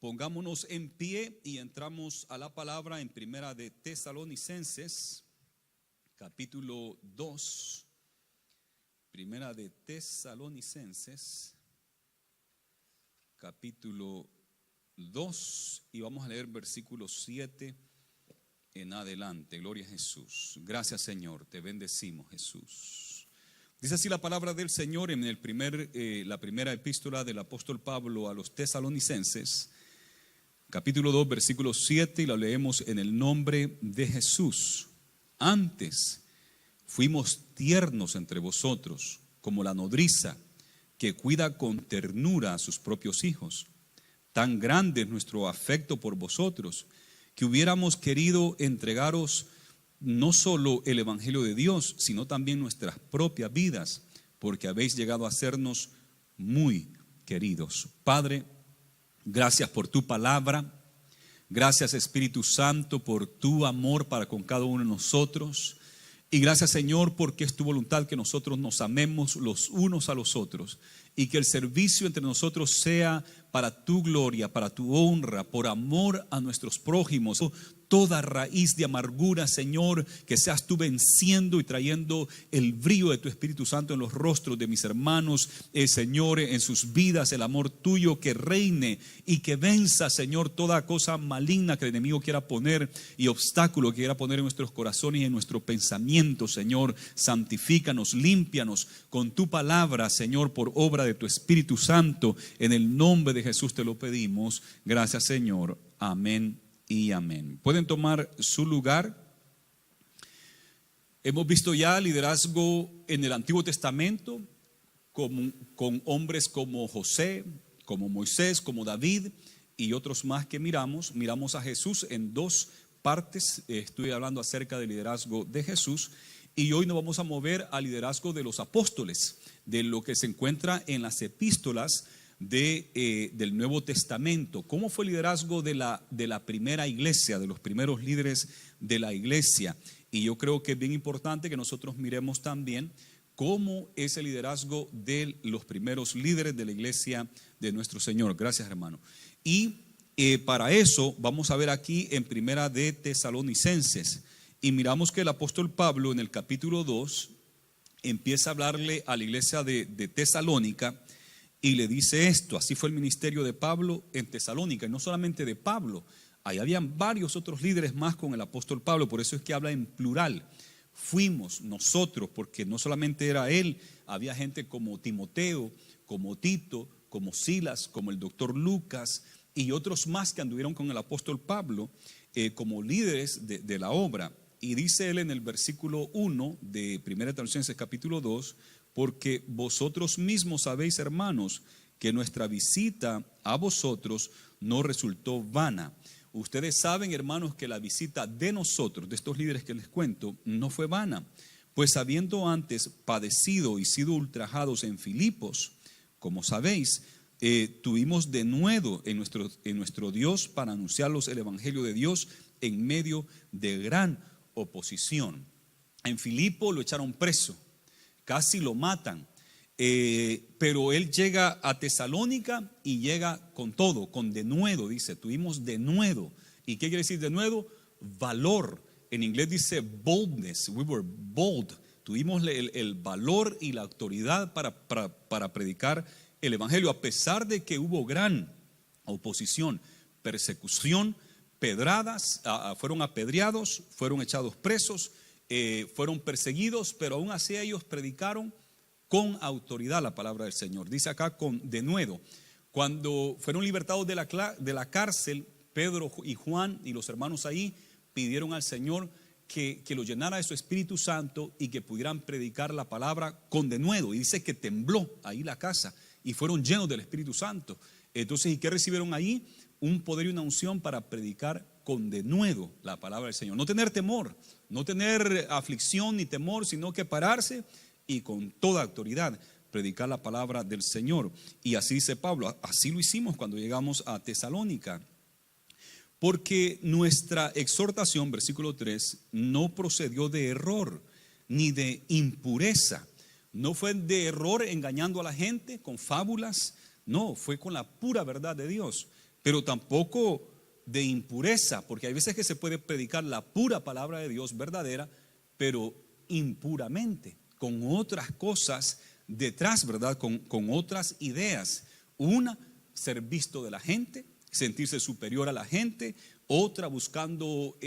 Pongámonos en pie y entramos a la palabra en Primera de Tesalonicenses, capítulo 2. Primera de Tesalonicenses, capítulo 2, y vamos a leer versículo 7 en adelante. Gloria a Jesús. Gracias, Señor, te bendecimos, Jesús. Dice así la palabra del Señor en la primera epístola del apóstol Pablo a los tesalonicenses, capítulo 2, versículo 7, y lo leemos en el nombre de Jesús. Antes fuimos tiernos entre vosotros, como la nodriza que cuida con ternura a sus propios hijos. Tan grande es nuestro afecto por vosotros, que hubiéramos querido entregaros no solo el evangelio de Dios, sino también nuestras propias vidas, porque habéis llegado a sernos muy queridos. Padre, gracias por tu palabra. Gracias, Espíritu Santo, por tu amor para con cada uno de nosotros. Y gracias, Señor, porque es tu voluntad que nosotros nos amemos los unos a los otros y que el servicio entre nosotros sea para tu gloria, para tu honra, por amor a nuestros prójimos. Toda raíz de amargura, Señor, que seas tú venciendo y trayendo el brillo de tu Espíritu Santo en los rostros de mis hermanos, Señor, en sus vidas, el amor tuyo que reine y que venza, Señor, toda cosa maligna que el enemigo quiera poner y obstáculo que quiera poner en nuestros corazones y en nuestro pensamiento, Señor. Santifícanos, límpianos con tu palabra, Señor, por obra de tu Espíritu Santo. En el nombre de Jesús te lo pedimos. Gracias, Señor. Amén y amén. Pueden tomar su lugar. Hemos visto ya liderazgo en el Antiguo Testamento con hombres como José, como Moisés, como David y otros más que miramos. Miramos a Jesús en dos partes. Estoy hablando acerca del liderazgo de Jesús, y hoy nos vamos a mover al liderazgo de los apóstoles, de lo que se encuentra en las epístolas del Nuevo Testamento. ¿Cómo fue el liderazgo de la primera iglesia, de los primeros líderes de la iglesia? Y yo creo que es bien importante que nosotros miremos también cómo es el liderazgo de los primeros líderes de la iglesia de nuestro Señor. Gracias, hermano. Y para eso vamos a ver aquí en Primera de Tesalonicenses, y miramos que el apóstol Pablo en el capítulo 2 empieza a hablarle a la iglesia de Tesalónica. Y le dice esto: así fue el ministerio de Pablo en Tesalónica, y no solamente de Pablo, ahí habían varios otros líderes más con el apóstol Pablo, por eso es que habla en plural. Fuimos nosotros, porque no solamente era él, había gente como Timoteo, como Tito, como Silas, como el doctor Lucas y otros más que anduvieron con el apóstol Pablo como líderes de la obra. Y dice él en el versículo 1 de 1 Tesalonicenses capítulo 2: porque vosotros mismos sabéis, hermanos, que nuestra visita a vosotros no resultó vana. Ustedes saben, hermanos, que la visita de nosotros, de estos líderes que les cuento, no fue vana. Pues habiendo antes padecido y sido ultrajados en Filipos, como sabéis, tuvimos denuedo en nuestro Dios para anunciarlos el evangelio de Dios en medio de gran oposición. En Filipo lo echaron preso, casi lo matan, pero él llega a Tesalónica y llega con todo, con denuedo. Dice, tuvimos denuedo. ¿Y qué quiere decir denuedo? Valor. En inglés dice boldness. We were bold. Tuvimos el valor y la autoridad para predicar el evangelio, a pesar de que hubo gran oposición, persecución, pedradas, fueron apedreados, fueron echados presos, fueron perseguidos, pero aún así ellos predicaron con autoridad la palabra del Señor. Dice acá con denuedo. Cuando fueron libertados de la cárcel, Pedro y Juan y los hermanos ahí pidieron al Señor que lo llenara de su Espíritu Santo y que pudieran predicar la palabra con denuedo. Y dice que tembló ahí la casa y fueron llenos del Espíritu Santo. Entonces, ¿y qué recibieron ahí? Un poder y una unción para predicar con denuedo la palabra del Señor. No tener temor, no tener aflicción ni temor, sino que pararse y con toda autoridad predicar la palabra del Señor. Y así dice Pablo, así lo hicimos cuando llegamos a Tesalónica. Porque nuestra exhortación, versículo 3, no procedió de error ni de impureza. No fue de error engañando a la gente con fábulas, no, fue con la pura verdad de Dios. pero tampoco de impureza, porque hay veces que se puede predicar la pura palabra de Dios verdadera, pero impuramente, con otras cosas detrás, ¿verdad? Con otras ideas. Una, ser visto de la gente, sentirse superior a la gente. Otra, buscando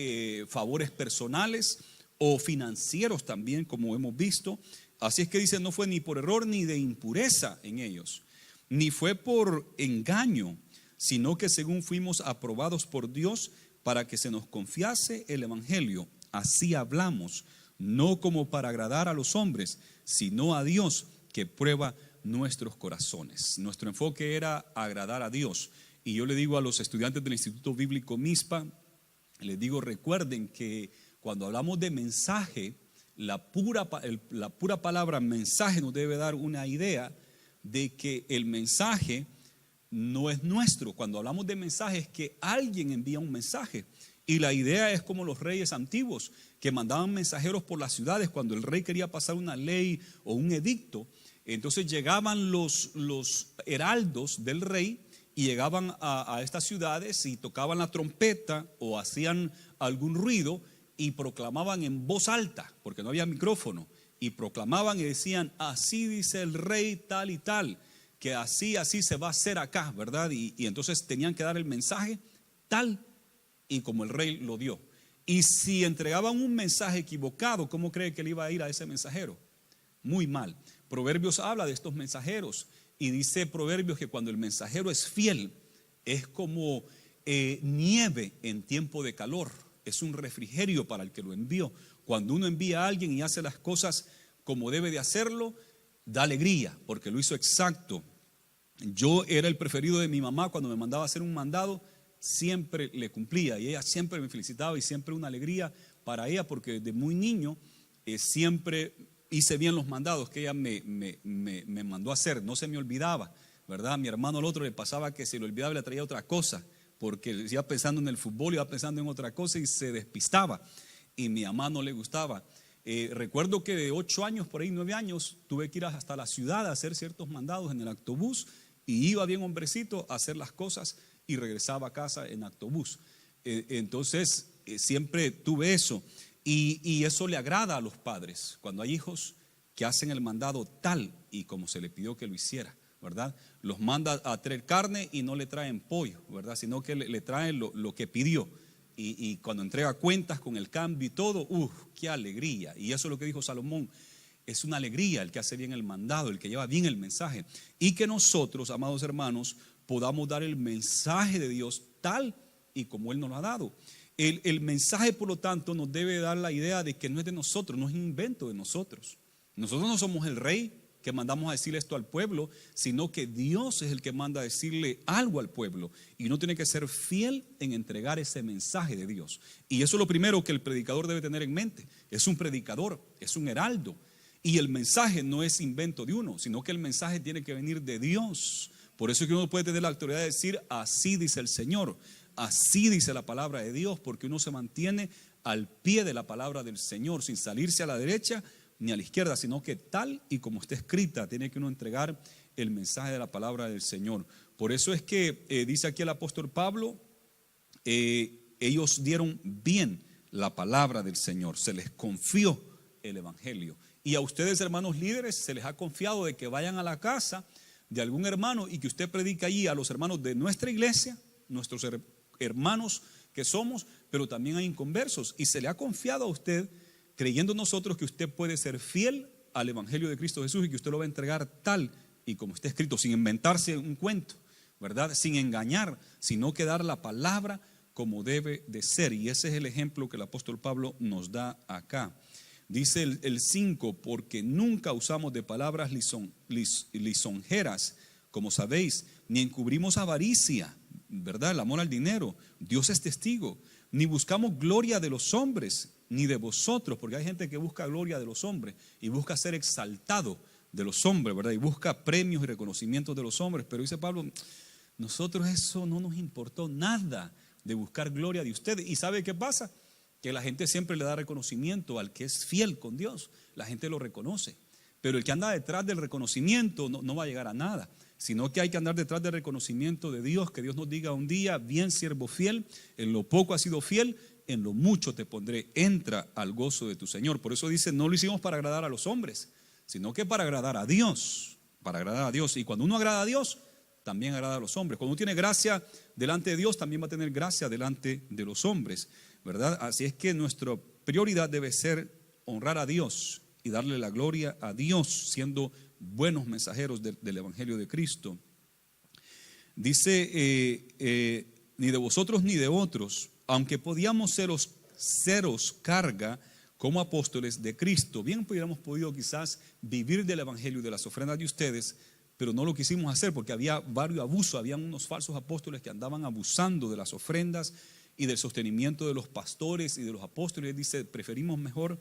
favores personales o financieros también, como hemos visto. Así es que dice, no fue ni por error ni de impureza en ellos, ni fue por engaño, sino que según fuimos aprobados por Dios para que se nos confiase el evangelio. Así hablamos, no como para agradar a los hombres, sino a Dios que prueba nuestros corazones. Nuestro enfoque era agradar a Dios. Y yo le digo a los estudiantes del Instituto Bíblico Mizpa, les digo, recuerden que cuando hablamos de mensaje, la pura palabra mensaje nos debe dar una idea de que el mensaje no es nuestro. Cuando hablamos de mensaje es que alguien envía un mensaje. Y la idea es como los reyes antiguos que mandaban mensajeros por las ciudades cuando el rey quería pasar una ley o un edicto. Entonces llegaban los heraldos del rey y llegaban a estas ciudades y tocaban la trompeta o hacían algún ruido y proclamaban en voz alta, porque no había micrófono, y proclamaban y decían, así dice el rey tal y tal, que así se va a hacer acá, ¿verdad? Y entonces tenían que dar el mensaje tal y como el rey lo dio. Y si entregaban un mensaje equivocado, ¿cómo cree que le iba a ir a ese mensajero? Muy mal. Proverbios habla de estos mensajeros y dice Proverbios que cuando el mensajero es fiel, es como nieve en tiempo de calor, es un refrigerio para el que lo envió. Cuando uno envía a alguien y hace las cosas como debe de hacerlo, da alegría porque lo hizo exacto. Yo era el preferido de mi mamá cuando me mandaba a hacer un mandado, siempre le cumplía y ella siempre me felicitaba y siempre una alegría para ella porque desde muy niño siempre hice bien los mandados que ella me mandó a hacer, no se me olvidaba, ¿verdad? A mi hermano al otro le pasaba que se le olvidaba y le traía otra cosa porque iba pensando en el fútbol, iba pensando en otra cosa y se despistaba y mi mamá no le gustaba. Recuerdo que de 8 años, por ahí 9 años, tuve que ir hasta la ciudad a hacer ciertos mandados en el autobús y iba bien hombrecito a hacer las cosas y regresaba a casa en autobús. Entonces siempre tuve eso y eso le agrada a los padres cuando hay hijos que hacen el mandado tal y como se le pidió que lo hiciera, ¿verdad? Los manda a traer carne y no le traen pollo, ¿verdad? Sino que le traen lo que pidió. Y cuando entrega cuentas con el cambio y todo, qué alegría. Y eso es lo que dijo Salomón, es una alegría el que hace bien el mandado, el que lleva bien el mensaje. Y que nosotros, amados hermanos, podamos dar el mensaje de Dios tal y como Él nos lo ha dado. El mensaje, por lo tanto, nos debe dar la idea de que no es de nosotros, no es un invento de nosotros. Nosotros no somos el rey que mandamos a decirle esto al pueblo, sino que Dios es el que manda a decirle algo al pueblo y uno tiene que ser fiel en entregar ese mensaje de Dios. Y eso es lo primero que el predicador debe tener en mente. Es un predicador, es un heraldo y el mensaje no es invento de uno, sino que el mensaje tiene que venir de Dios. Por eso es que uno puede tener la autoridad de decir, así dice el Señor, así dice la palabra de Dios, porque uno se mantiene al pie de la palabra del Señor, sin salirse a la derecha ni a la izquierda, sino que tal y como está escrita, tiene que uno entregar el mensaje de la palabra del Señor. Por eso es que dice aquí el apóstol Pablo, ellos dieron bien la palabra del Señor, se les confió el evangelio. Y a ustedes, hermanos líderes, se les ha confiado de que vayan a la casa de algún hermano y que usted predique allí a los hermanos de nuestra iglesia, nuestros hermanos que somos, pero también hay inconversos. Y se le ha confiado a usted, creyendo nosotros que usted puede ser fiel al evangelio de Cristo Jesús y que usted lo va a entregar tal y como está escrito, sin inventarse un cuento, ¿verdad? Sin engañar, sino que dar la palabra como debe de ser. Y ese es el ejemplo que el apóstol Pablo nos da acá. Dice el 5, porque nunca usamos de palabras lisonjeras, como sabéis, ni encubrimos avaricia, ¿verdad? El amor al dinero. Dios es testigo. Ni buscamos gloria de los hombres, ni de vosotros, porque hay gente que busca gloria de los hombres y busca ser exaltado de los hombres, ¿verdad? Y busca premios y reconocimientos de los hombres. Pero dice Pablo, nosotros eso no nos importó nada de buscar gloria de ustedes. ¿Y sabe qué pasa? Que la gente siempre le da reconocimiento al que es fiel con Dios. La gente lo reconoce. Pero el que anda detrás del reconocimiento no va a llegar a nada. sino que hay que andar detrás del reconocimiento de Dios, que Dios nos diga un día: bien siervo fiel, en lo poco has sido fiel, en lo mucho te pondré, entra al gozo de tu Señor. Por eso dice, no lo hicimos para agradar a los hombres, sino que para agradar a Dios, Y cuando uno agrada a Dios, también agrada a los hombres. Cuando uno tiene gracia delante de Dios, también va a tener gracia delante de los hombres, ¿verdad? Así es que nuestra prioridad debe ser honrar a Dios y darle la gloria a Dios, siendo buenos mensajeros del Evangelio de Cristo. Dice, ni de vosotros ni de otros, aunque podíamos seros carga como apóstoles de Cristo. Bien hubiéramos podido quizás vivir del Evangelio y de las ofrendas de ustedes, pero no lo quisimos hacer porque había varios abusos, habían unos falsos apóstoles que andaban abusando de las ofrendas y del sostenimiento de los pastores y de los apóstoles. Dice, preferimos mejor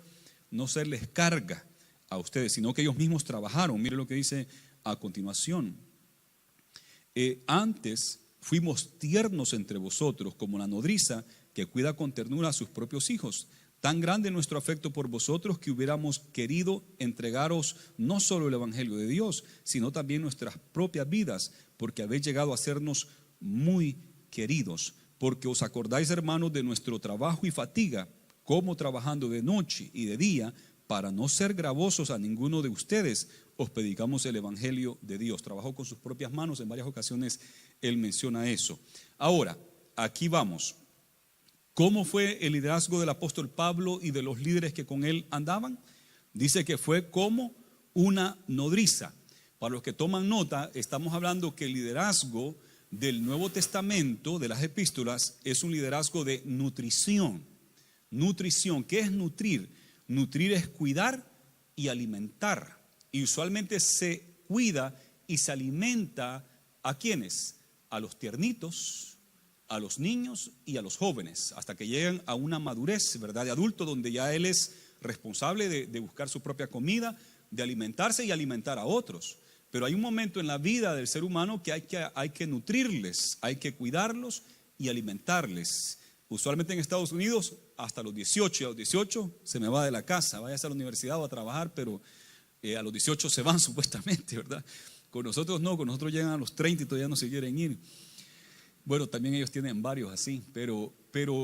no serles carga a ustedes, sino que ellos mismos trabajaron. Mire lo que dice a continuación. Antes fuimos tiernos entre vosotros, como la nodriza que cuida con ternura a sus propios hijos. Tan grande nuestro afecto por vosotros que hubiéramos querido entregaros no solo el Evangelio de Dios, sino también nuestras propias vidas, porque habéis llegado a sernos muy queridos. Porque os acordáis, hermanos, de nuestro trabajo y fatiga, como trabajando de noche y de día, para no ser gravosos a ninguno de ustedes, os predicamos el Evangelio de Dios. Trabajó con sus propias manos, en varias ocasiones él menciona eso. Ahora, aquí vamos. ¿Cómo fue el liderazgo del apóstol Pablo y de los líderes que con él andaban? Dice que fue como una nodriza. Para los que toman nota, estamos hablando que el liderazgo del Nuevo Testamento, de las epístolas, es un liderazgo de nutrición. Nutrición, ¿qué es nutrir? Nutrir es cuidar y alimentar. Y usualmente se cuida y se alimenta ¿a quiénes? A los tiernitos, a los niños y a los jóvenes, hasta que llegan a una madurez, ¿verdad?, de adulto, donde ya él es responsable de buscar su propia comida, de alimentarse y alimentar a otros. Pero hay un momento en la vida del ser humano que hay que nutrirles, hay que cuidarlos y alimentarles. Usualmente en Estados Unidos hasta los 18, y a los 18 se me va de la casa, vaya a la universidad o a trabajar, pero a los 18 se van supuestamente, ¿verdad? Con nosotros no, con nosotros llegan a los 30 y todavía no se quieren ir. Bueno, también ellos tienen varios así, pero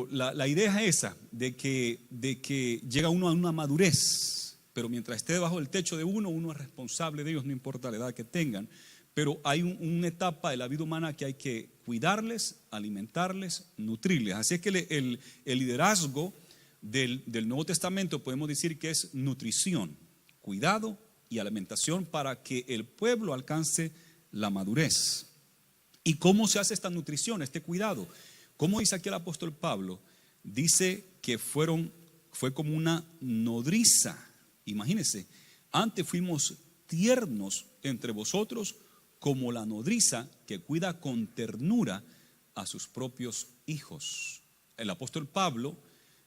la idea es esa, de que llega uno a una madurez, pero mientras esté debajo del techo de uno es responsable de ellos, no importa la edad que tengan. Pero hay una etapa de la vida humana que hay que cuidarles, alimentarles, nutrirles. Así es que el liderazgo del Nuevo Testamento podemos decir que es nutrición, cuidado y alimentación para que el pueblo alcance la madurez. ¿Y cómo se hace esta nutrición, este cuidado? ¿Cómo dice aquí el apóstol Pablo? Dice que fue como una nodriza. Imagínense, antes fuimos tiernos entre vosotros como la nodriza que cuida con ternura a sus propios hijos. El apóstol Pablo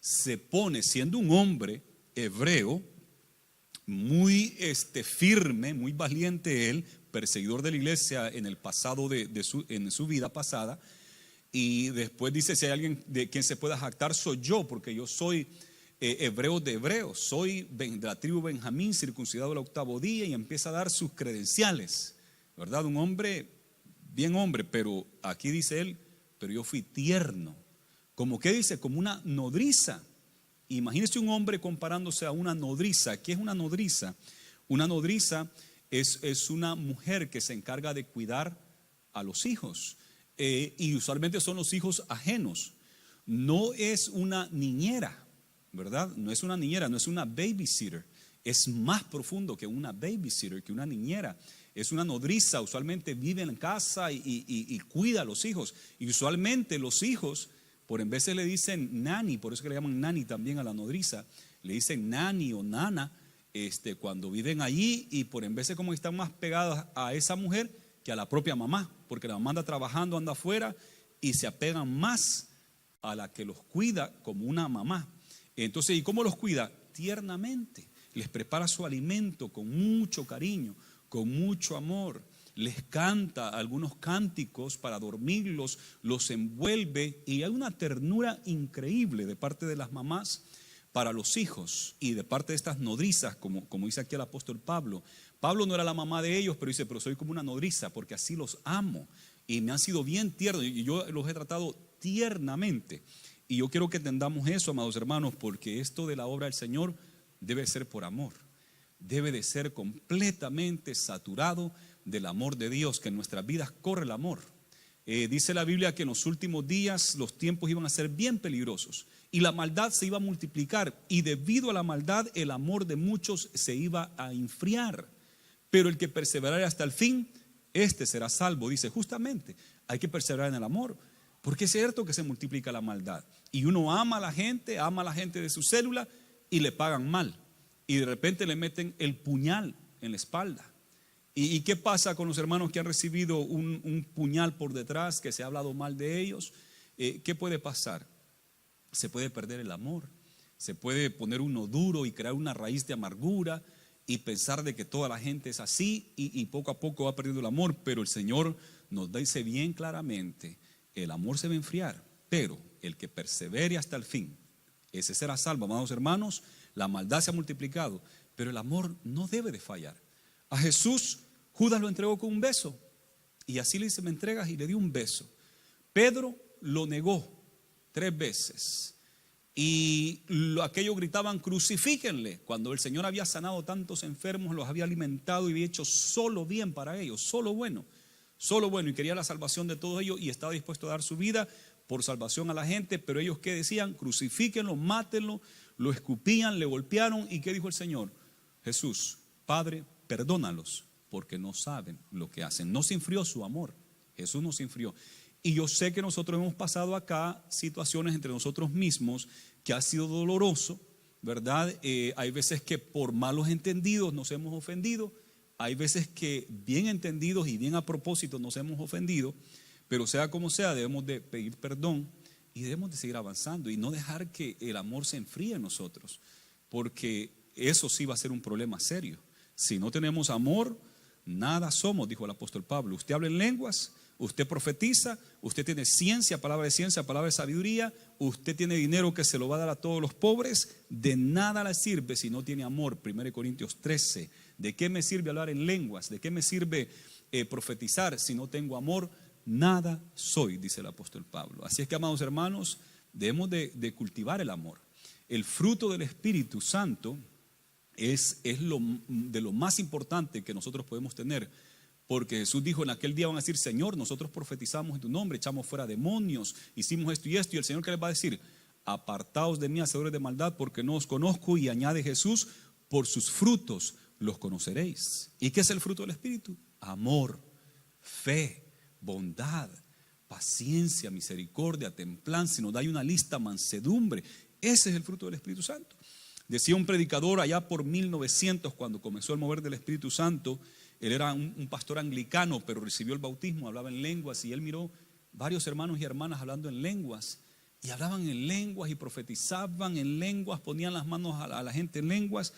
se pone, siendo un hombre hebreo, muy firme, muy valiente él, perseguidor de la iglesia en el pasado en su vida pasada, y después dice, si hay alguien de quien se pueda jactar soy yo, porque yo soy hebreo de hebreos, soy de la tribu Benjamín, circuncidado el 8º día, y empieza a dar sus credenciales, ¿verdad? Un hombre, bien hombre, pero aquí dice él, pero yo fui tierno, como que dice, como una nodriza. Imagínese un hombre comparándose a una nodriza. ¿Qué es una nodriza? Una nodriza es una mujer que se encarga de cuidar a los hijos, y usualmente son los hijos ajenos. No es una niñera, ¿verdad? No es una niñera, no es una babysitter. Es más profundo que una babysitter, que una niñera. Es una nodriza, usualmente vive en casa y cuida a los hijos. Y usualmente los hijos, por en veces le dicen nani, por eso que le llaman nani también a la nodriza, le dicen nani o nana, cuando viven allí, y por en veces como están más pegadas a esa mujer que a la propia mamá, porque la mamá anda trabajando, anda afuera, y se apegan más a la que los cuida como una mamá. Entonces, ¿y cómo los cuida? Tiernamente, les prepara su alimento con mucho cariño, con mucho amor. Les canta algunos cánticos para dormirlos, los envuelve, y hay una ternura increíble de parte de las mamás para los hijos y de parte de estas nodrizas, como dice aquí el apóstol Pablo, Pablo no era la mamá de ellos, pero dice, pero soy como una nodriza porque así los amo y me han sido bien tiernos y yo los he tratado tiernamente. Y yo quiero que entendamos eso, amados hermanos, porque esto de la obra del Señor debe ser por amor. Debe de ser completamente saturado del amor de Dios, que en nuestras vidas corre el amor. Dice la Biblia que en los últimos días los tiempos iban a ser bien peligrosos y la maldad se iba a multiplicar, y debido a la maldad el amor de muchos se iba a enfriar. Pero el que perseverare hasta el fin, este será salvo. Dice, justamente hay que perseverar en el amor, porque es cierto que se multiplica la maldad y uno ama a la gente de su célula y le pagan mal y de repente le meten el puñal en la espalda. ¿Y qué pasa con los hermanos que han recibido un puñal por detrás, que se ha hablado mal de ellos? ¿Qué puede pasar? Se puede perder el amor, se puede poner uno duro y crear una raíz de amargura y pensar de que toda la gente es así, y poco a poco va perdiendo el amor. Pero el Señor nos dice bien claramente, el amor se va a enfriar, pero el que persevere hasta el fin, ese será salvo. Amados hermanos, la maldad se ha multiplicado, pero el amor no debe de fallar. A Jesús Judas lo entregó con un beso, y así le dice, me entregas, y le dio un beso. Pedro lo negó 3 veces. Y aquellos gritaban, crucifíquenle, cuando el Señor había sanado tantos enfermos, los había alimentado y había hecho solo bien para ellos, solo bueno, y quería la salvación de todos ellos y estaba dispuesto a dar su vida por salvación a la gente. Pero ellos, ¿qué decían? Crucifíquenlo, mátenlo. Lo escupían, le golpearon. ¿Y qué dijo el Señor? Jesús, Padre, perdónalos porque no saben lo que hacen. No se enfrió su amor, Jesús no se enfrió. Y yo sé que nosotros hemos pasado acá situaciones entre nosotros mismos que ha sido doloroso, ¿verdad? Hay veces que por malos entendidos nos hemos ofendido, hay veces que bien entendidos y bien a propósito nos hemos ofendido, pero sea como sea, debemos de pedir perdón y debemos de seguir avanzando y no dejar que el amor se enfríe en nosotros, porque eso sí va a ser un problema serio. Si no tenemos amor, nada somos, dijo el apóstol Pablo. Usted habla en lenguas, usted profetiza, usted tiene ciencia, palabra de sabiduría, usted tiene dinero que se lo va a dar a todos los pobres, de nada le sirve si no tiene amor. 1 Corintios 13. ¿De qué me sirve hablar en lenguas? ¿De qué me sirve profetizar si no tengo amor? Nada soy, dice el apóstol Pablo. Así es que, amados hermanos, debemos de cultivar el amor. El fruto del Espíritu Santo es de lo más importante que nosotros podemos tener, porque Jesús dijo, en aquel día van a decir, Señor, nosotros profetizamos en tu nombre, echamos fuera demonios, hicimos esto y esto. Y el Señor, ¿qué les va a decir? Apartaos de mí, hacedores de maldad, porque no os conozco. Y añade Jesús, por sus frutos los conoceréis. ¿Y qué es el fruto del Espíritu? Amor, fe, bondad, paciencia, misericordia, templanza. Y nos da ahí una lista, mansedumbre. Ese es el fruto del Espíritu Santo. Decía un predicador allá por 1900, cuando comenzó el mover del Espíritu Santo. Él era un pastor anglicano, pero recibió el bautismo, hablaba en lenguas, y él miró varios hermanos y hermanas hablando en lenguas, y hablaban en lenguas y profetizaban en lenguas, ponían las manos a la gente en lenguas.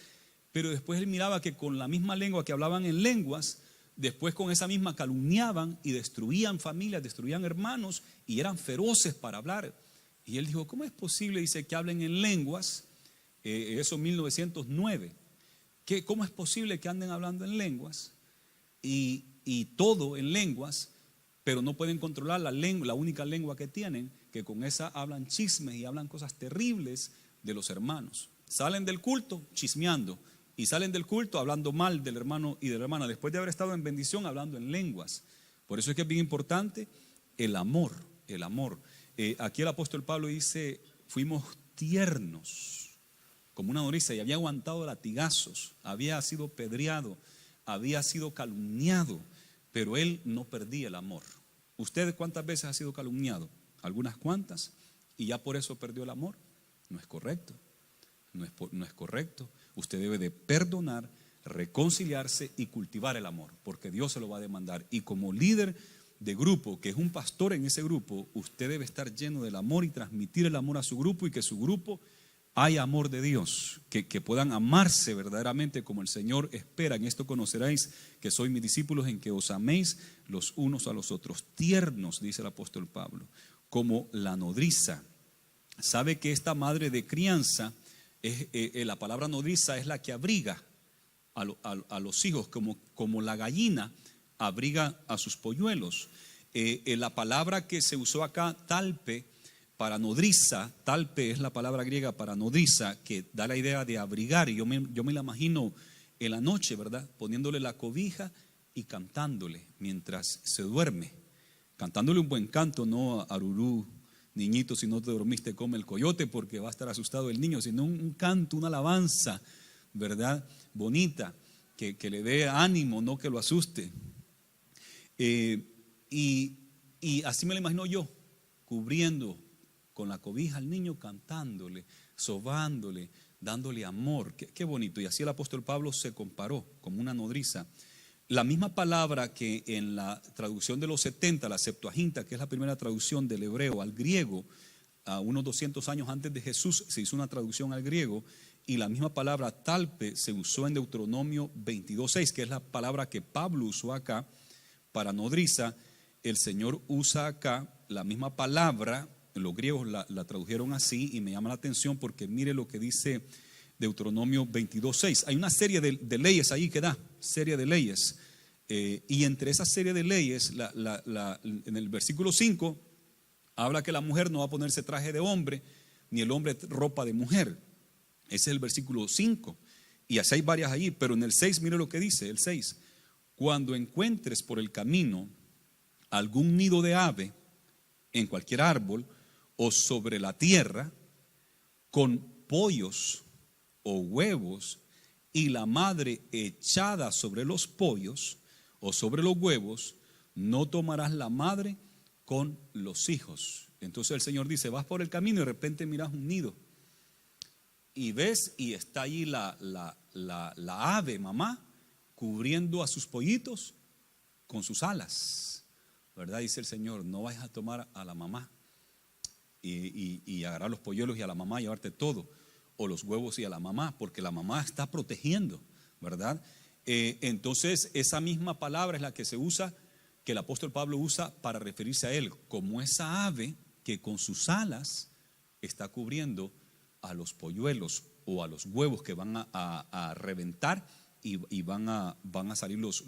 Pero después él miraba que con la misma lengua que hablaban en lenguas, después con esa misma calumniaban y destruían familias, destruían hermanos, y eran feroces para hablar. Y él dijo, ¿cómo es posible? Dice, que hablen en lenguas. Eso en 1909. ¿Cómo es posible que anden hablando en lenguas y todo en lenguas, pero no pueden controlar la única lengua que tienen, que con esa hablan chismes y hablan cosas terribles de los hermanos? Salen del culto chismeando y salen del culto hablando mal del hermano y de la hermana, después de haber estado en bendición hablando en lenguas. Por eso es que es bien importante el amor, el amor. Aquí el apóstol Pablo dice, fuimos tiernos como una nodriza, y había aguantado latigazos, había sido pedreado, había sido calumniado, pero él no perdía el amor. ¿Usted cuántas veces ha sido calumniado? Algunas cuantas, y ya por eso perdió el amor. No es correcto, no es correcto. Usted debe de perdonar, reconciliarse y cultivar el amor, porque Dios se lo va a demandar. Y como líder de grupo, que es un pastor en ese grupo, usted debe estar lleno del amor y transmitir el amor a su grupo, y que su grupo hay amor de Dios, que puedan amarse verdaderamente como el Señor espera. En esto conoceréis que sois mis discípulos, en que os améis los unos a los otros. Tiernos, dice el apóstol Pablo, como la nodriza. Sabe que esta madre de crianza, la palabra nodriza es la que abriga, a los hijos, como la gallina abriga a sus polluelos. La palabra que se usó acá, talpe, para nodriza, talpe es la palabra griega para nodriza, que da la idea de abrigar. Y yo me la imagino en la noche, ¿verdad? Poniéndole la cobija y cantándole mientras se duerme. Cantándole un buen canto, no arurú, niñito, si no te dormiste come el coyote, porque va a estar asustado el niño, sino un canto, una alabanza, ¿verdad? Bonita, que le dé ánimo, no que lo asuste. Y así me lo imagino yo, cubriendo con la cobija al niño, cantándole, sobándole, dándole amor. Qué bonito. Y así el apóstol Pablo se comparó como una nodriza. La misma palabra que en la traducción de los 70, la Septuaginta, que es la primera traducción del hebreo al griego, a unos 200 años antes de Jesús se hizo una traducción al griego, y la misma palabra talpe se usó en Deuteronomio 22:6, que es la palabra que Pablo usó acá para nodriza. El Señor usa acá la misma palabra, los griegos la tradujeron así, y me llama la atención porque mire lo que dice Deuteronomio 22:6. Hay una serie de leyes ahí que da, serie de leyes, y entre esa serie de leyes, en el versículo 5, habla que la mujer no va a ponerse traje de hombre, ni el hombre ropa de mujer. Ese es el versículo 5, y así hay varias ahí, pero en el 6, mire lo que dice, el 6. Cuando encuentres por el camino algún nido de ave en cualquier árbol o sobre la tierra, con pollos o huevos, y la madre echada sobre los pollos o sobre los huevos, no tomarás la madre con los hijos. Entonces el Señor dice, vas por el camino y de repente miras un nido y ves, y está allí la ave mamá cubriendo a sus pollitos con sus alas, ¿verdad? Dice el Señor, no vayas a tomar a la mamá y agarrar los polluelos y a la mamá llevarte todo, o los huevos y a la mamá, porque la mamá está protegiendo, ¿verdad? Entonces esa misma palabra es la que se usa, que el apóstol Pablo usa para referirse a él, como esa ave que con sus alas está cubriendo a los polluelos o a los huevos que van a reventar, y van a salir los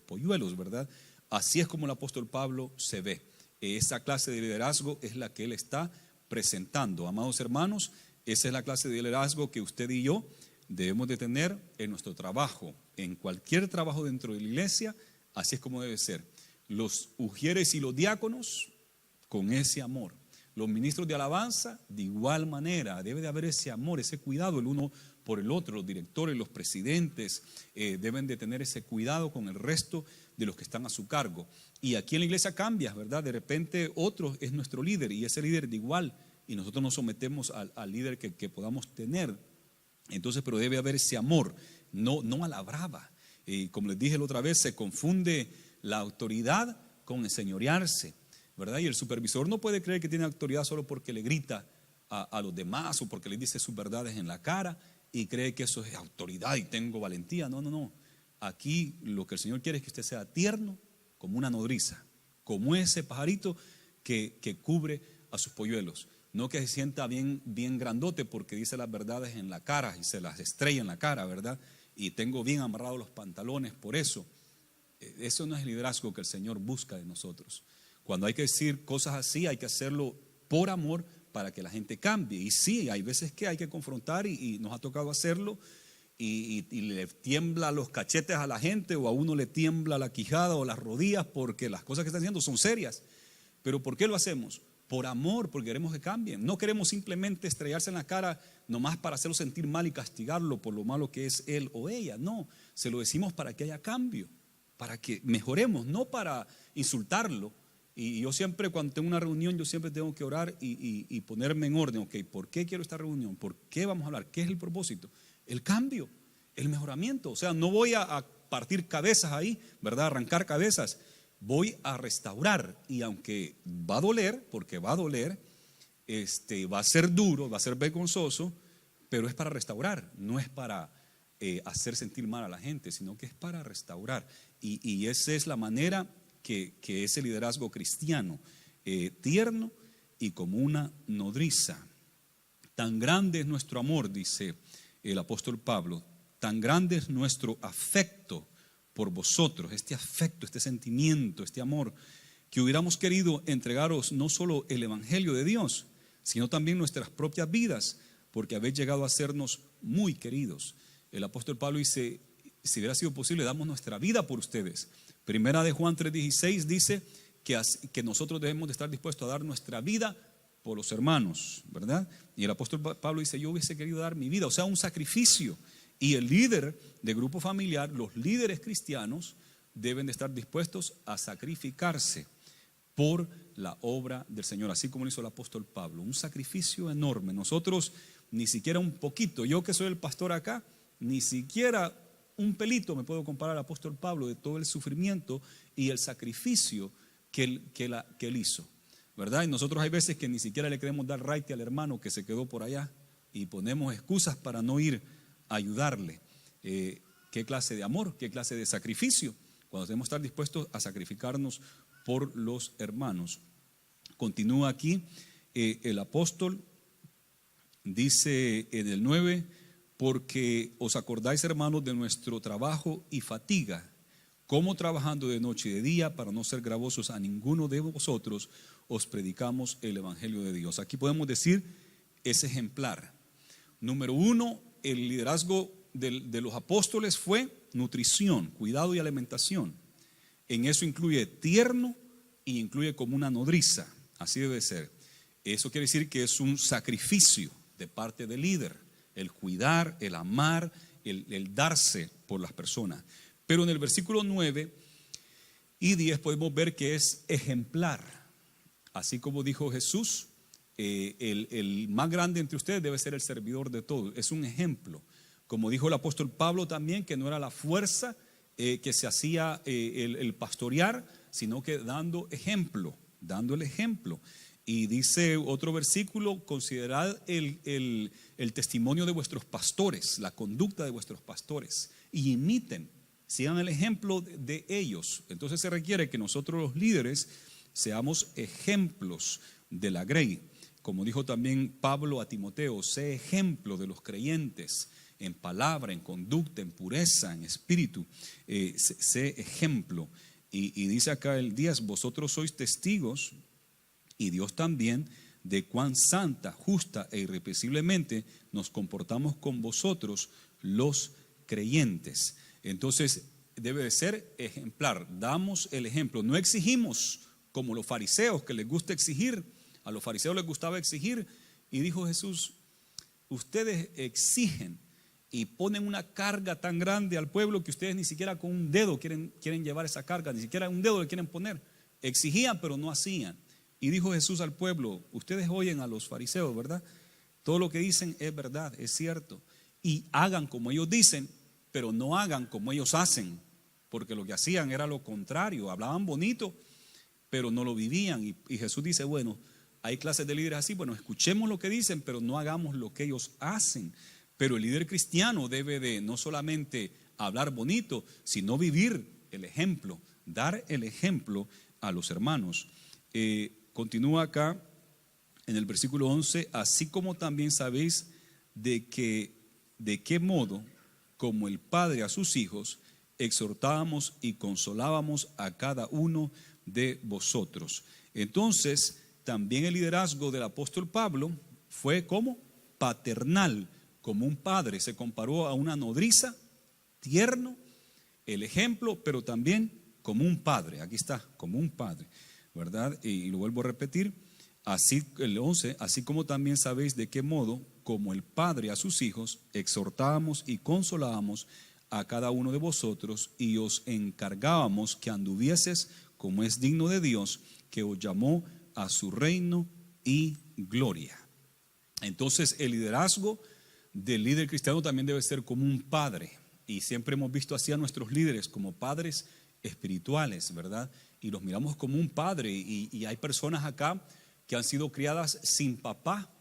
polluelos, ¿verdad? Así es como el apóstol Pablo se ve. Esa clase de liderazgo es la que él está presentando. Amados hermanos, esa es la clase de liderazgo que usted y yo debemos de tener en nuestro trabajo, en cualquier trabajo dentro de la iglesia. Así es como debe ser. Los ujieres y los diáconos con ese amor. Los ministros de alabanza de igual manera. Debe de haber ese amor, ese cuidado el uno por el otro. Los directores, los presidentes deben de tener ese cuidado con el resto de los que están a su cargo. Y aquí en la iglesia cambia, ¿verdad? De repente otro es nuestro líder y ese líder de igual, y nosotros nos sometemos al líder que podamos tener. Entonces, pero debe haber ese amor, no a la brava. Como les dije la otra vez, se confunde la autoridad con enseñorearse, ¿verdad? Y el supervisor no puede creer que tiene autoridad solo porque le grita a los demás o porque le dice sus verdades en la cara y cree que eso es autoridad y tengo valentía. No. Aquí lo que el Señor quiere es que usted sea tierno como una nodriza, como ese pajarito que cubre a sus polluelos. No que se sienta bien grandote porque dice las verdades en la cara y se las estrella en la cara, ¿verdad? Y tengo bien amarrados los pantalones por eso. Eso no es el liderazgo que el Señor busca de nosotros. Cuando hay que decir cosas así, hay que hacerlo por amor para que la gente cambie. Y sí, hay veces que hay que confrontar y nos ha tocado hacerlo y le tiembla los cachetes a la gente, o a uno le tiembla la quijada o las rodillas porque las cosas que están haciendo son serias. Pero ¿por qué lo hacemos? Por amor, porque queremos que cambien. No queremos simplemente estrellarse en la cara nomás para hacerlo sentir mal y castigarlo por lo malo que es él o ella. No, se lo decimos para que haya cambio, para que mejoremos, no para insultarlo. Y yo siempre, cuando tengo una reunión, yo siempre tengo que orar y ponerme en orden. Ok, ¿por qué quiero esta reunión? ¿Por qué vamos a hablar? ¿Qué es el propósito? El cambio, el mejoramiento. O sea, no voy a partir cabezas ahí, ¿verdad? Arrancar cabezas. Voy a restaurar, y aunque va a doler, porque va a doler, va a ser duro, va a ser vergonzoso, pero es para restaurar, no es para hacer sentir mal a la gente, sino que es para restaurar. Y esa es la manera que ese liderazgo cristiano, tierno y como una nodriza. Tan grande es nuestro amor, dice el apóstol Pablo, tan grande es nuestro afecto por vosotros, este afecto, este sentimiento, este amor, que hubiéramos querido entregaros no solo el evangelio de Dios, sino también nuestras propias vidas, porque habéis llegado a sernos muy queridos. El apóstol Pablo dice, si hubiera sido posible, damos nuestra vida por ustedes. Primera de Juan 3:16 dice que nosotros debemos de estar dispuestos a dar nuestra vida por los hermanos, ¿verdad? Y el apóstol Pablo dice, yo hubiese querido dar mi vida, o sea, un sacrificio. Y el líder de grupo familiar, los líderes cristianos, deben de estar dispuestos a sacrificarse por la obra del Señor, así como lo hizo el apóstol Pablo. Un sacrificio enorme. Nosotros ni siquiera un poquito, yo que soy el pastor acá, ni siquiera un pelito me puedo comparar al apóstol Pablo de todo el sufrimiento y el sacrificio que él hizo, ¿verdad? Y nosotros hay veces que ni siquiera le queremos dar raite al hermano que se quedó por allá y ponemos excusas para no ir a ayudarle. ¿Qué clase de amor? ¿Qué clase de sacrificio? Cuando debemos estar dispuestos a sacrificarnos por los hermanos. Continúa aquí el apóstol, dice en el 9, porque os acordáis, hermanos, de nuestro trabajo y fatiga, como trabajando de noche y de día, para no ser gravosos a ninguno de vosotros, os predicamos el evangelio de Dios. Aquí podemos decir, es ejemplar. Número 1, el liderazgo de los apóstoles fue nutrición, cuidado y alimentación. En eso incluye tierno y incluye como una nodriza, así debe ser. Eso quiere decir que es un sacrificio de parte del líder, el cuidar, el amar, el darse por las personas. Pero en el versículo 9 y 10 podemos ver que es ejemplar. Así como dijo Jesús, el más grande entre ustedes debe ser el servidor de todos. Es un ejemplo. Como dijo el apóstol Pablo también, que no era la fuerza que se hacía el pastorear, sino que dando el ejemplo. Y dice otro versículo, considerad el testimonio de vuestros pastores, la conducta de vuestros pastores, y imiten, sigan el ejemplo de ellos. Entonces se requiere que nosotros los líderes seamos ejemplos de la grey. Como dijo también Pablo a Timoteo, sé ejemplo de los creyentes en palabra, en conducta, en pureza, en espíritu, sé ejemplo. Y dice acá el 10, vosotros sois testigos, y Dios también, de cuán santa, justa e irreprensiblemente nos comportamos con vosotros los creyentes. Entonces debe de ser ejemplar, damos el ejemplo, no exigimos como los fariseos, que les gusta exigir. A los fariseos les gustaba exigir, y dijo Jesús, ustedes exigen y ponen una carga tan grande al pueblo que ustedes ni siquiera con un dedo quieren llevar esa carga, ni siquiera un dedo le quieren poner. Exigían pero no hacían. Y dijo Jesús al pueblo, ustedes oyen a los fariseos, ¿verdad? Todo lo que dicen es verdad, es cierto, y hagan como ellos dicen, pero no hagan como ellos hacen, porque lo que hacían era lo contrario, hablaban bonito, pero no lo vivían. Y Jesús dice, bueno, hay clases de líderes así, bueno, escuchemos lo que dicen, pero no hagamos lo que ellos hacen. Pero el líder cristiano debe de no solamente hablar bonito, sino vivir el ejemplo, dar el ejemplo a los hermanos. Continúa acá en el versículo 11, así como también sabéis de qué modo, como el Padre a sus hijos, exhortábamos y consolábamos a cada uno de vosotros. Entonces, también el liderazgo del apóstol Pablo fue como paternal, como un padre. Se comparó a una nodriza, tierno, el ejemplo, pero también como un padre. Aquí está, como un padre, ¿verdad? Y lo vuelvo a repetir, así el 11, así como también sabéis de qué modo, como el Padre a sus hijos, exhortábamos y consolábamos a cada uno de vosotros, y os encargábamos que anduvieses como es digno de Dios, que os llamó a su reino y gloria. Entonces el liderazgo del líder cristiano también debe ser como un padre, y siempre hemos visto así a nuestros líderes como padres espirituales, ¿verdad? Y los miramos como un padre, y hay personas acá que han sido criadas sin papá,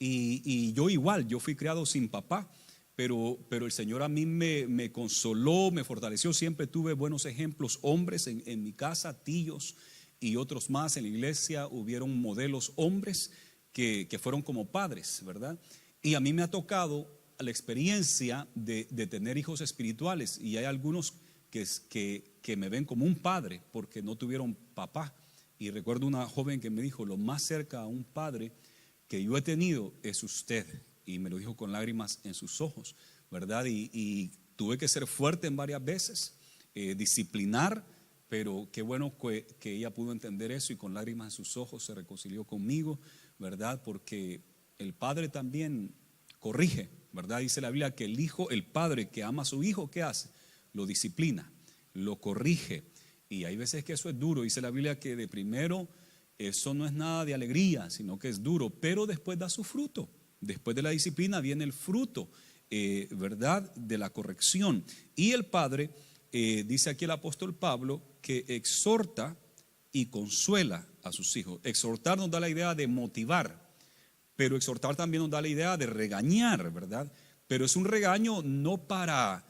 y yo igual, yo fui criado sin papá, pero el Señor a mí me consoló, me fortaleció. Siempre tuve buenos ejemplos, hombres en mi casa, tíos y otros más en la iglesia. Hubieron modelos hombres que fueron como padres, ¿verdad? Y a mí me ha tocado la experiencia de tener hijos espirituales, y hay algunos que me ven como un padre porque no tuvieron papá. Y recuerdo una joven que me dijo: lo más cerca a un padre que yo he tenido es usted, y me lo dijo con lágrimas en sus ojos, ¿verdad? Y tuve que ser fuerte en varias veces, disciplinar, pero qué bueno que ella pudo entender eso y con lágrimas en sus ojos se reconcilió conmigo, ¿verdad? Porque el padre también corrige, ¿verdad? Dice la Biblia que el padre que ama a su hijo, ¿qué hace? Lo disciplina, lo corrige. Y hay veces que eso es duro. Dice la Biblia que de primero eso no es nada de alegría, sino que es duro, pero después da su fruto. Después de la disciplina viene el fruto, ¿verdad? De la corrección. Y el padre, dice aquí el apóstol Pablo, que exhorta y consuela a sus hijos. Exhortar nos da la idea de motivar, pero exhortar también nos da la idea de regañar, ¿verdad? Pero es un regaño no para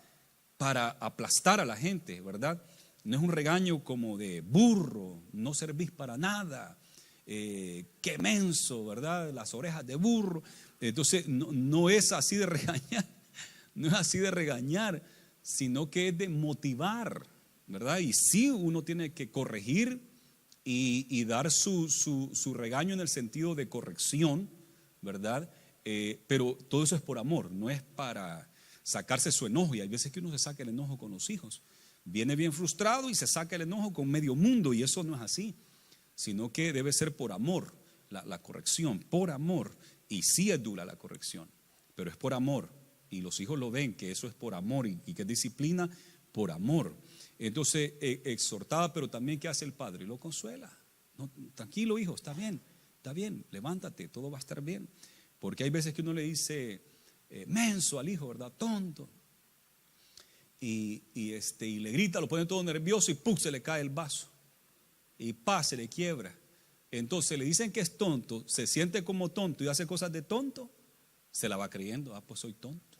aplastar a la gente, ¿verdad? No es un regaño como de burro, no servís para nada, qué menso, ¿verdad? Las orejas de burro. Entonces no es así de regañar, no es así de regañar, sino que es de motivar, ¿verdad? Y sí, uno tiene que corregir y dar su regaño en el sentido de corrección, ¿verdad? Pero todo eso es por amor, no es para sacarse su enojo. Y hay veces que uno se saca el enojo con los hijos, viene bien frustrado y se saca el enojo con medio mundo, y eso no es así, sino que debe ser por amor, la corrección, por amor. Y sí es dura la corrección, pero es por amor, y los hijos lo ven que eso es por amor y que es disciplina por amor. Entonces exhortada, pero también ¿qué hace el padre? Lo consuela. No, tranquilo hijo, está bien, levántate, todo va a estar bien. Porque hay veces que uno le dice menso al hijo, ¿verdad? Tonto. Y le grita, lo pone todo nervioso y ¡pum!, se le cae el vaso. Y se le quiebra. Entonces le dicen que es tonto, se siente como tonto y hace cosas de tonto, se la va creyendo, pues soy tonto.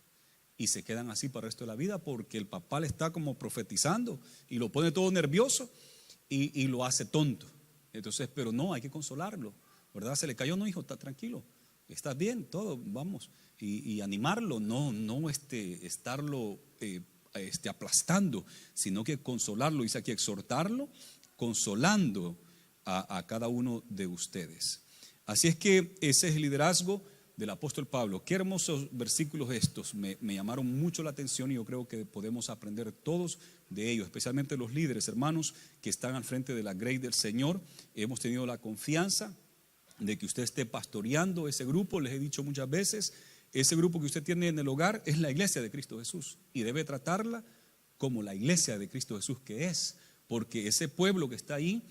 Y se quedan así para el resto de la vida porque el papá le está como profetizando y lo pone todo nervioso y lo hace tonto. Entonces, pero no, hay que consolarlo, ¿verdad? Se le cayó, no hijo, está tranquilo, estás bien, todo, vamos. Y animarlo, no estarlo aplastando, sino que consolarlo. Dice aquí, exhortarlo, consolando a cada uno de ustedes. Así es que ese es el liderazgo del apóstol Pablo. Qué hermosos versículos estos, me llamaron mucho la atención y yo creo que podemos aprender todos de ellos, especialmente los líderes, hermanos, que están al frente de la Grey del Señor. Hemos tenido la confianza de que usted esté pastoreando ese grupo. Les he dicho muchas veces, ese grupo que usted tiene en el hogar es la iglesia de Cristo Jesús y debe tratarla como la iglesia de Cristo Jesús que es, porque ese pueblo que está ahí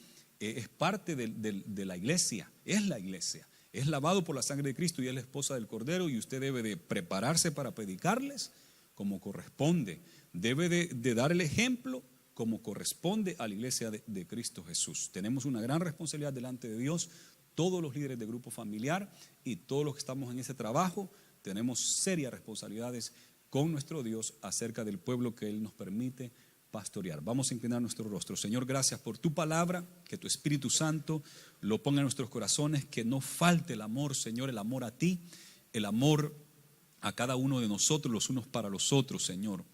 es parte de la iglesia, es la iglesia, es lavado por la sangre de Cristo y es la esposa del Cordero, y usted debe de prepararse para predicarles como corresponde, debe de dar el ejemplo como corresponde a la iglesia de Cristo Jesús. Tenemos una gran responsabilidad delante de Dios, todos los líderes de grupo familiar y todos los que estamos en ese trabajo, tenemos serias responsabilidades con nuestro Dios acerca del pueblo que Él nos permite pastorear. Vamos a inclinar nuestro rostro. Señor, gracias por tu palabra, que tu Espíritu Santo lo ponga en nuestros corazones, que no falte el amor, Señor, el amor a ti, el amor a cada uno de nosotros, los unos para los otros, Señor,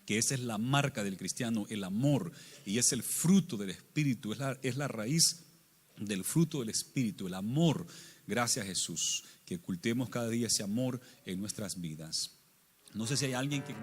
que esa es la marca del cristiano, el amor, y es el fruto del Espíritu, es la raíz del fruto del Espíritu, el amor. Gracias, Jesús, que cultivemos cada día ese amor en nuestras vidas. No sé si hay alguien que